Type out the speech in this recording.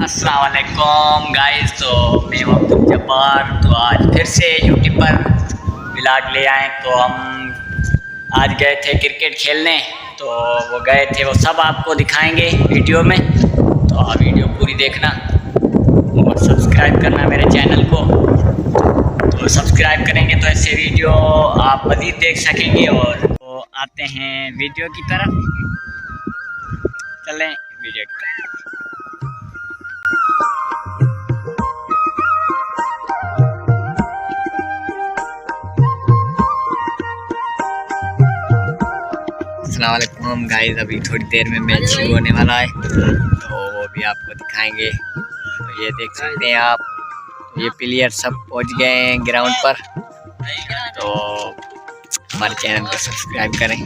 अस्सलाम वालेकुम गाइस। तो मैं हूं अब्दुल जब्बार। तो आज फिर से यूट्यूब पर व्लॉग ले आए। तो हम आज गए थे क्रिकेट खेलने। तो वो गए थे, वो सब आपको दिखाएंगे वीडियो में। तो आप वीडियो पूरी देखना और सब्सक्राइब करना मेरे चैनल को। तो सब्सक्राइब करेंगे तो ऐसे वीडियो आप मज़ीद देख सकेंगे। और तो आते हैं वीडियो की तरफ, चलें वीडियो की तरफ। अस्सलाम वालेकुम गाइस। अभी थोड़ी देर में मैच शुरू होने वाला है, तो वो भी आपको दिखाएंगे। तो ये देख सकते हैं आप, ये प्लेयर सब पहुंच गए हैं ग्राउंड पर। तो हमारे चैनल को सब्सक्राइब करें।